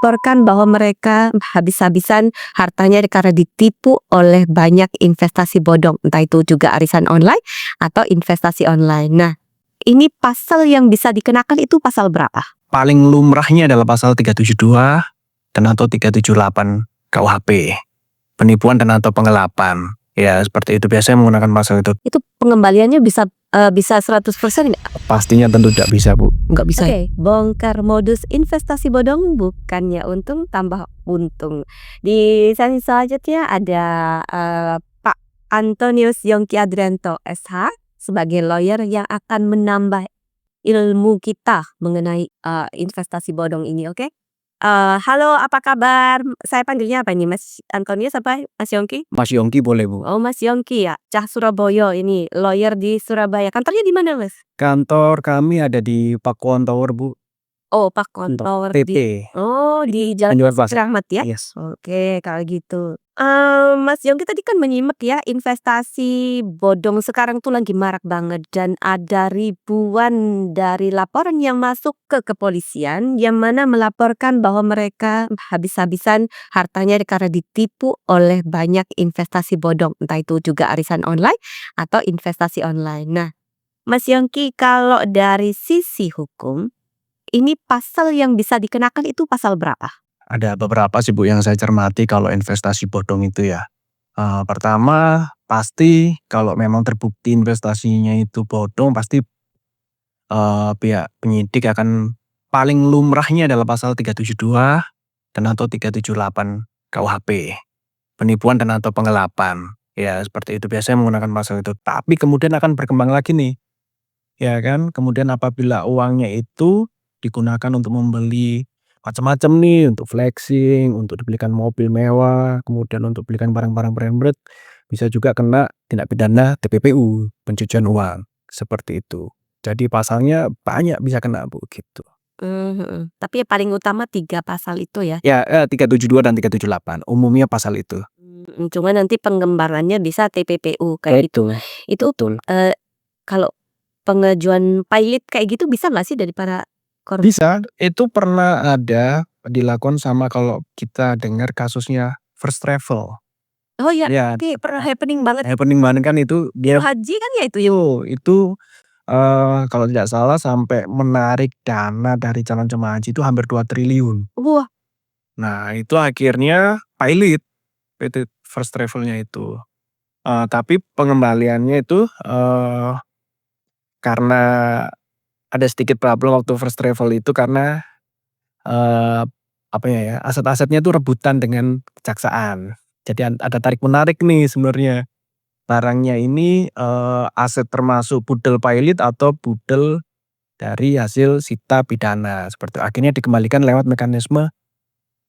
melaporkan bahwa mereka habis-habisan hartanya karena ditipu oleh banyak investasi bodong, entah itu juga arisan online atau investasi online. Nah, ini pasal yang bisa dikenakan itu pasal berapa? Paling lumrahnya adalah pasal 372 dan atau 378 KUHP. Penipuan dan atau penggelapan. Ya, seperti itu biasanya menggunakan pasal itu. Itu pengembaliannya bisa 100% nggak? Pastinya tentu tidak bisa, Bu. Nggak bisa. Oke, bongkar modus investasi bodong bukannya untung tambah untung. Di sesi selanjutnya ada Pak Antonius Yongki Adrianto SH sebagai lawyer yang akan menambah ilmu kita mengenai investasi bodong ini, oke? Halo, apa kabar? Saya panggilnya apa ini, Mas Antonius apa Mas Yongki? Mas Yongki boleh, Bu. Oh, Mas Yongki ya, Cah Surabaya ini, lawyer di Surabaya. Kantornya di mana, Mas? Kantor kami ada di Pakuan Tower, Bu. Oh, Pak Kontor PP. di Jalan Tanjung Pas. Keramat ya? Yes. Oke, kalau gitu. Mas Yongki tadi kan menyimak ya, investasi bodong sekarang tuh lagi marak banget dan ada ribuan dari laporan yang masuk ke kepolisian yang mana melaporkan bahwa mereka habis-habisan hartanya karena ditipu oleh banyak investasi bodong, entah itu juga arisan online atau investasi online. Nah, Mas Yongki kalau dari sisi hukum ini pasal yang bisa dikenakan itu pasal berapa? Ada beberapa sih, Bu, yang saya cermati kalau investasi bodong itu ya. Pertama, pasti kalau memang terbukti investasinya itu bodong, pasti pihak penyidik akan paling lumrahnya adalah pasal 372 dan atau 378 KUHP. Penipuan dan atau penggelapan. Ya, seperti itu biasanya menggunakan pasal itu. Tapi kemudian akan berkembang lagi nih. Ya kan, kemudian apabila uangnya itu digunakan untuk membeli macam-macam nih, untuk flexing, untuk dibelikan mobil mewah, kemudian untuk belikan barang-barang branded, bisa juga kena tindak pidana TPPU, pencucian uang, seperti itu. Jadi pasalnya banyak bisa kena, Bu, gitu. Tapi yang paling utama 3 pasal itu ya? Ya, 372 dan 378, umumnya pasal itu. Cuma nanti pengembangannya bisa TPPU kayak gitu. Itu Betul. kalau pengajuan pilot kayak gitu bisa nggak sih dari para korban? Bisa, itu pernah ada dilakukan sama kalau kita dengar kasusnya First Travel. Oh iya, Ya, pernah happening banget. happening banget kan itu dia Haji kan ya itu ya? itu kalau tidak salah sampai menarik dana dari calon jemaah haji itu hampir 2 triliun. Wah, Nah, itu akhirnya pilot PT First Travel-nya itu. Tapi pengembaliannya itu karena ada sedikit problem waktu First Travel itu karena apa ya, aset-asetnya itu rebutan dengan kejaksaan. Jadi ada tarik menarik nih sebenarnya. Barangnya ini aset termasuk pudel pilot atau pudel dari hasil sita pidana. Seperti akhirnya dikembalikan lewat mekanisme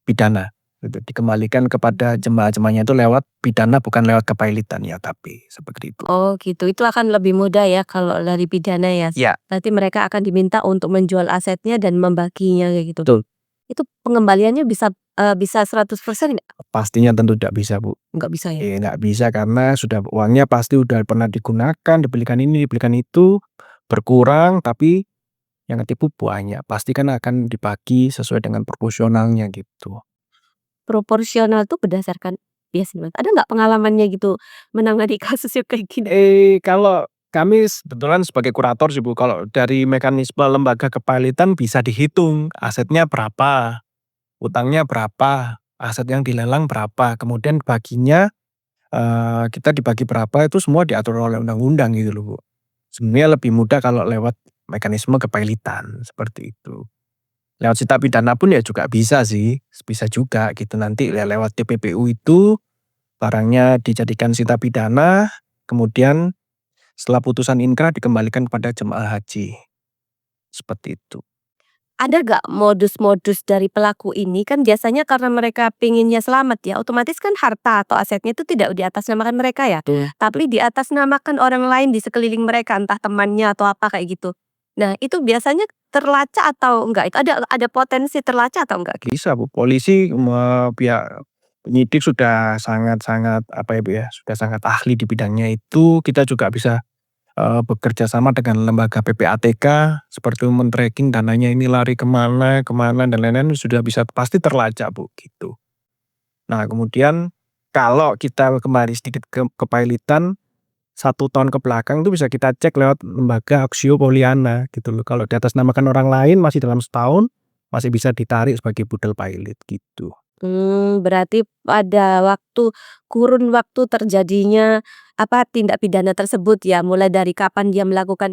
pidana. Gitu. Dikembalikan kepada jemaah-jemaahnya itu lewat pidana bukan lewat kepailitan ya, tapi seperti itu. oh gitu. Itu akan lebih mudah ya kalau dari pidana ya. Ya, Nanti mereka akan diminta untuk menjual asetnya dan membaginya kayak gitu. betul. Itu pengembaliannya bisa 100% nggak? Pastinya tentu tidak bisa, Bu. Nggak bisa ya? Nggak bisa karena sudah uangnya pasti udah pernah digunakan, dibelikan ini, dibelikan itu, berkurang tapi yang ketipu banyak. Pasti kan akan dibagi sesuai dengan proporsionalnya gitu. Proporsional tuh berdasarkan biasanya Mas, ada nggak pengalamannya gitu menangani kasus yang kayak gini? Kalau kami kebetulan sebagai kurator sih, Bu, kalau dari mekanisme lembaga kepailitan bisa dihitung asetnya berapa, utangnya berapa, aset yang dilelang berapa, kemudian baginya kita dibagi berapa itu semua diatur oleh undang-undang gitu loh, Bu. Sebenarnya lebih mudah kalau lewat mekanisme kepailitan seperti itu. Lewat sita pidana pun ya juga bisa sih, bisa juga gitu nanti lewat TPPU itu barangnya dijadikan sita pidana, kemudian setelah putusan inkrah dikembalikan kepada jemaah haji. Seperti itu. Ada nggak modus-modus dari pelaku ini kan biasanya karena mereka pinginnya selamat ya, otomatis kan harta atau asetnya itu tidak diatasnamakan mereka ya, tapi diatasnamakan orang lain di sekeliling mereka, entah temannya atau apa kayak gitu. Nah, itu biasanya terlacak atau enggak? Itu ada potensi terlacak atau enggak? Bisa, Bu, polisi pihak penyidik sudah sangat-sangat apa ya, Bu, ya, sudah sangat ahli di bidangnya itu, kita juga bisa bekerja sama dengan lembaga PPATK seperti men-tracking dananya ini lari kemana kemana dan lain-lain sudah bisa pasti terlacak Bu, gitu. Nah kemudian kalau kita kembali sedikit ke kepailitan, 1 tahun ke belakang itu bisa kita cek lewat lembaga Aksio Pollyanna gitu loh. Kalau diatasnamakan orang lain masih dalam setahun, masih bisa ditarik sebagai budal pilot gitu. Berarti pada kurun waktu terjadinya, tindak pidana tersebut ya, mulai dari kapan dia melakukan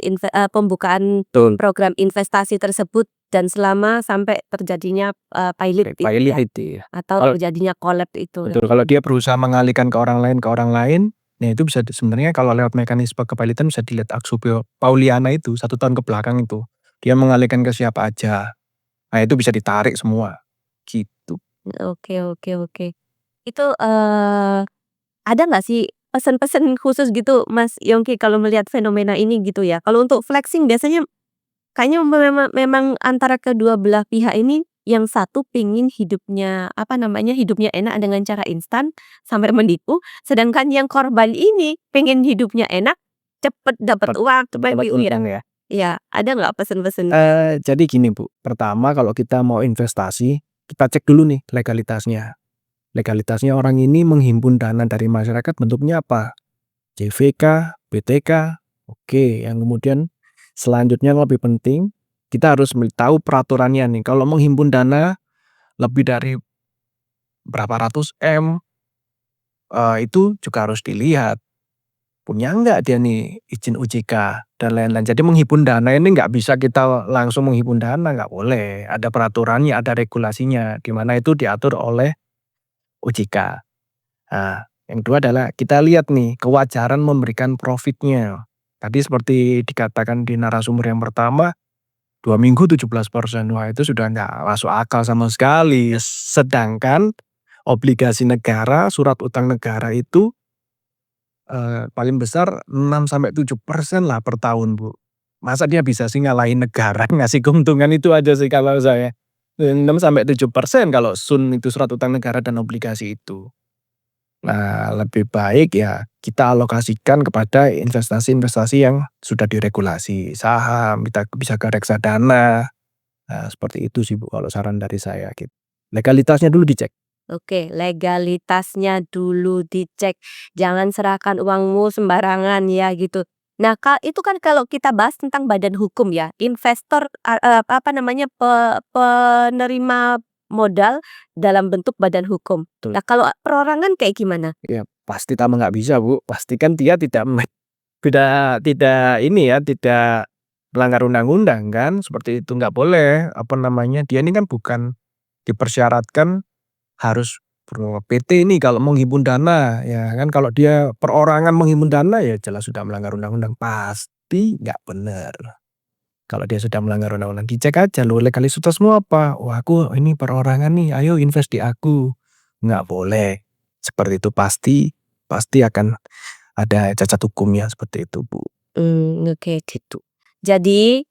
pembukaan Betul, program investasi tersebut dan selama sampai terjadinya, pilot itu pilot ya, itu ya. atau Kalau terjadinya collab itu ya. betul, kalau dia berusaha mengalihkan ke orang lain, nah itu bisa sebenarnya kalau lewat mekanisme kepailitan bisa dilihat Aksio Pollyanna itu 1 tahun ke belakang itu. Dia mengalihkan ke siapa aja. Nah itu bisa ditarik semua, gitu. Oke oke oke. Itu, ada nggak sih pesan-pesan khusus gitu Mas Yongki kalau melihat fenomena ini gitu ya? Kalau untuk flexing biasanya kayaknya memang antara kedua belah pihak ini, yang satu pingin hidupnya, hidupnya enak dengan cara instan sampai menipu, sedangkan yang korban ini pengen hidupnya enak, cepet dapat uang, cepet Dapat duit. untung ya. Iya, ada nggak pesan-pesan? Jadi gini Bu, pertama kalau kita mau investasi, kita cek dulu nih legalitasnya. Legalitasnya orang ini menghimpun dana dari masyarakat bentuknya apa? JVK, BTK, oke. Yang kemudian selanjutnya yang lebih penting, kita harus tahu peraturannya nih. Kalau menghimpun dana lebih dari berapa ratus M, itu juga harus dilihat. Punya nggak dia nih izin OJK dan lain-lain. Jadi menghimpun dana ini nggak bisa kita langsung menghimpun dana, nggak boleh. Ada peraturannya, ada regulasinya, di mana itu diatur oleh OJK. Nah, yang kedua adalah kita lihat nih kewajaran memberikan profitnya. Tadi seperti dikatakan di narasumber yang pertama, 2 minggu 17%. Wah itu sudah nggak masuk akal sama sekali. Sedangkan obligasi negara, surat utang negara itu paling besar 6-7% lah per tahun, Bu. Masa dia bisa sih ngalahin negara ngasih keuntungan itu aja sih kalau saya. 6-7% kalau SUN itu surat utang negara dan obligasi itu. Nah, lebih baik ya kita alokasikan kepada investasi-investasi yang sudah diregulasi. Saham, kita bisa ke reksadana. Nah, seperti itu sih Bu kalau saran dari saya gitu. Legalitasnya dulu dicek. Oke, legalitasnya dulu dicek, jangan serahkan uangmu sembarangan ya gitu. Nah, itu kan kalau kita bahas tentang badan hukum ya, investor, penerima modal dalam bentuk badan hukum. Betul. Nah, kalau perorangan kayak gimana? Ya pasti tambah nggak bisa Bu. Pastikan dia tidak ini ya, tidak melanggar undang-undang kan, seperti itu nggak boleh, dia ini kan bukan dipersyaratkan harus PT ini kalau menghimpun dana, ya kan kalau dia perorangan menghimpun dana ya jelas sudah melanggar undang-undang, pasti nggak bener. Kalau dia sudah melanggar undang-undang dicek aja loh legalitasmu apa, "Wah aku ini perorangan nih, ayo invest di aku." Nggak boleh, seperti itu pasti pasti akan ada cacat hukumnya seperti itu Bu. Oke gitu. Jadi,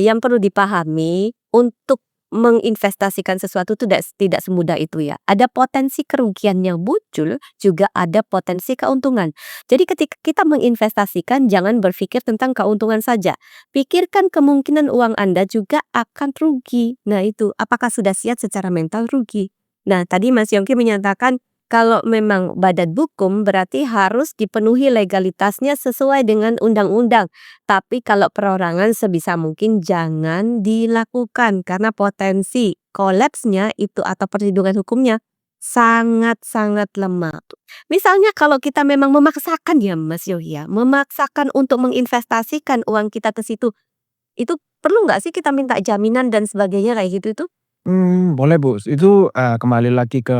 yang perlu dipahami untuk menginvestasikan sesuatu itu tidak semudah itu ya. Ada potensi kerugian yang muncul, juga ada potensi keuntungan. Jadi ketika kita menginvestasikan jangan berpikir tentang keuntungan saja. Pikirkan kemungkinan uang Anda juga akan rugi. Nah itu, apakah sudah siap secara mental rugi? Nah tadi Mas Yongki menyatakan kalau memang badan hukum berarti harus dipenuhi legalitasnya sesuai dengan undang-undang. Tapi kalau perorangan sebisa mungkin jangan dilakukan karena potensi kolapsnya itu atau perlindungan hukumnya sangat-sangat lemah. Misalnya kalau kita memang memaksakan ya Mas Yohi ya, memaksakan untuk menginvestasikan uang kita ke situ, itu perlu nggak sih kita minta jaminan dan sebagainya kayak gitu itu? Boleh Bu, itu, kembali lagi ke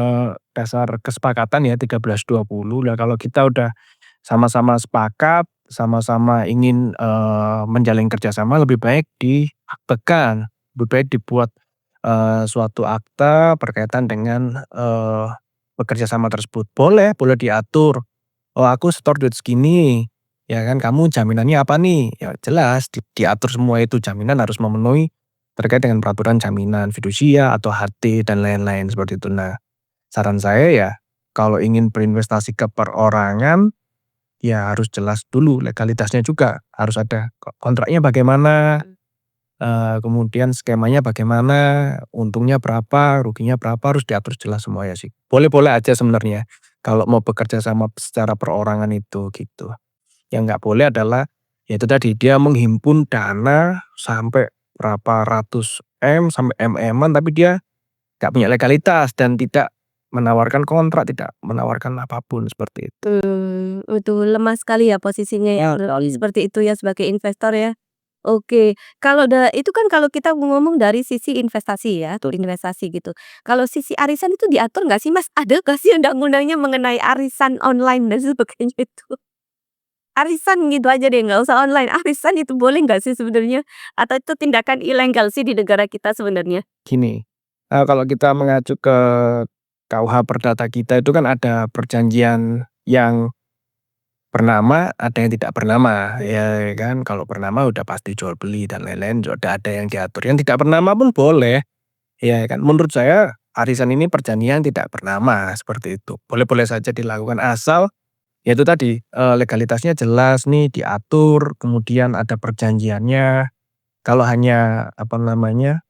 dasar kesepakatan ya 13-20. Lah kalau kita udah sama-sama sepakat, sama-sama ingin, menjalin kerjasama lebih baik diaktekan, lebih baik dibuat, suatu akta berkaitan dengan, bekerja sama tersebut. Boleh boleh diatur, "Oh aku setor duit segini, ya kan kamu jaminannya apa nih?" Ya jelas diatur semua itu, jaminan harus memenuhi terkait dengan peraturan jaminan fidusia atau HT dan lain-lain seperti itu. Nah, saran saya ya kalau ingin berinvestasi ke perorangan ya harus jelas dulu legalitasnya juga, harus ada kontraknya bagaimana, kemudian skemanya bagaimana, untungnya berapa, ruginya berapa, harus diatur jelas semuanya sih. Boleh-boleh aja sebenarnya kalau mau bekerja sama secara perorangan itu, gitu. Yang nggak boleh adalah, ya itu tadi, dia menghimpun dana sampai berapa ratus M, sampai MM-an, tapi dia nggak punya legalitas dan tidak menawarkan kontrak, tidak menawarkan apapun, seperti itu. Itu lemah sekali ya posisinya ya, seperti itu ya sebagai investor ya. Oke, kalau itu kan kalau kita ngomong dari sisi investasi ya, tuh investasi gitu. Kalau sisi arisan itu diatur nggak sih Mas? Ada nggak sih undang-undangnya mengenai arisan online dan sebagainya itu? Arisan gitu aja deh, nggak usah online, arisan itu boleh nggak sih sebenarnya? Atau itu tindakan ilegal sih di negara kita sebenarnya? Gini, kalau kita mengacu ke KUH Perdata kita itu kan ada perjanjian yang bernama, ada yang tidak bernama, ya kan. Kalau bernama udah pasti jual beli dan lain-lain, udah ada yang diatur. Yang tidak bernama pun boleh, ya kan. Menurut saya arisan ini perjanjian tidak bernama, seperti itu. Boleh-boleh saja dilakukan asal ya itu tadi, legalitasnya jelas nih, diatur, kemudian ada perjanjiannya. Kalau hanya apa namanya,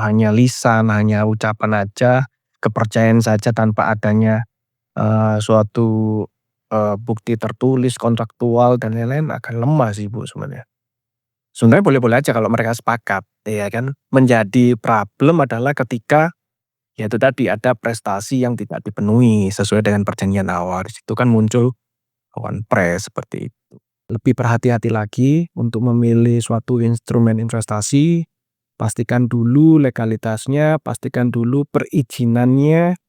hanya lisan, hanya ucapan aja, kepercayaan saja tanpa adanya suatu bukti tertulis, kontraktual dan lain-lain, akan lemah sih Bu sebenarnya. Sebenarnya boleh-boleh aja kalau mereka sepakat, ya kan. Menjadi problem adalah ketika ya itu tadi, ada prestasi yang tidak dipenuhi sesuai dengan perjanjian awal. Di situ kan muncul awan pres, seperti itu. Lebih berhati-hati lagi untuk memilih suatu instrumen investasi, pastikan dulu legalitasnya, pastikan dulu perizinannya,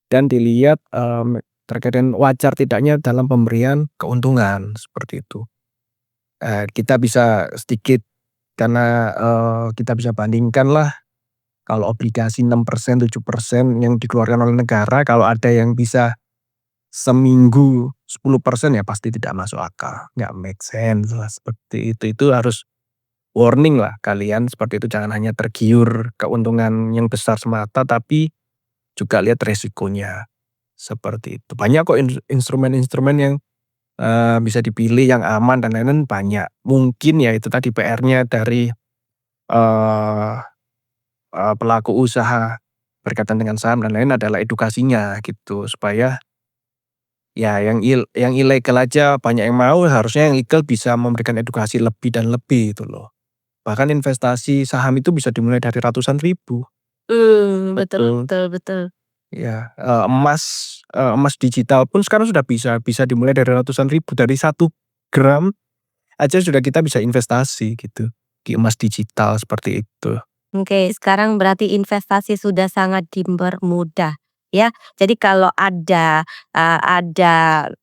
dan dilihat terkait dengan wajar tidaknya dalam pemberian keuntungan, seperti itu. Kita bisa sedikit karena kita bisa bandingkanlah, kalau obligasi 6%, 7% yang dikeluarkan oleh negara, kalau ada yang bisa seminggu 10% ya pasti tidak masuk akal, nggak make sense lah, seperti itu. Itu harus warning lah kalian, seperti itu, jangan hanya tergiur keuntungan yang besar semata, tapi juga lihat resikonya, seperti itu. Banyak kok instrumen-instrumen yang bisa dipilih yang aman dan lain-lain, banyak. Mungkin ya itu tadi PR-nya dari eee pelaku usaha berkaitan dengan saham dan lain adalah edukasinya gitu, supaya ya yang ilegal aja banyak yang mau, harusnya yang legal bisa memberikan edukasi lebih dan lebih itu loh. Bahkan investasi saham itu bisa dimulai dari ratusan ribu. Betul Betul. betul betul. Ya, emas digital pun sekarang sudah bisa dimulai dari ratusan ribu, dari 1 gram aja sudah kita bisa investasi gitu, di emas digital, seperti itu. Oke, sekarang berarti investasi sudah sangat dipermudah, ya. Jadi kalau ada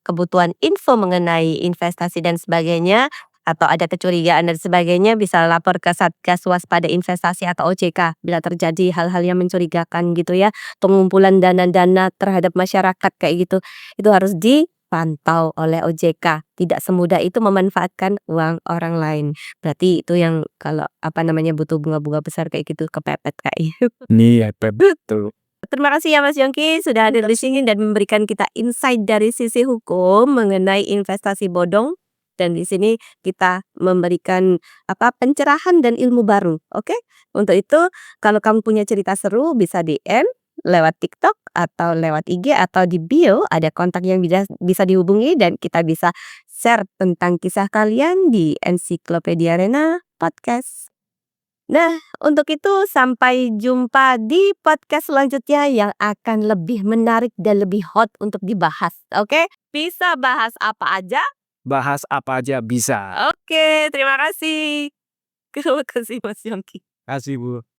kebutuhan info mengenai investasi dan sebagainya, atau ada kecurigaan dan sebagainya, bisa lapor ke Satgas Waspada Investasi atau OJK bila terjadi hal-hal yang mencurigakan gitu ya, pengumpulan dana-dana terhadap masyarakat kayak gitu. Itu harus dipantau oleh OJK, tidak semudah itu memanfaatkan uang orang lain. Berarti itu yang kalau apa namanya butuh bunga-bunga besar kayak gitu kepepet Kak, ya. Iya, betul. Terima kasih ya Mas Yongki sudah hadir di sini dan memberikan kita insight dari sisi hukum mengenai investasi bodong, dan di sini kita memberikan apa pencerahan dan ilmu baru. Oke? Untuk itu kalau kamu punya cerita seru bisa DM lewat TikTok atau lewat IG atau di bio ada kontak yang bisa dihubungi dan kita bisa share tentang kisah kalian di Ensiklopedia Arena Podcast. Nah, untuk itu sampai jumpa di podcast selanjutnya yang akan lebih menarik dan lebih hot untuk dibahas. Oke? Bisa bahas apa aja? Bahas apa aja bisa. Oke, terima kasih. Terima kasih Mas Yongki. Kasih Bu.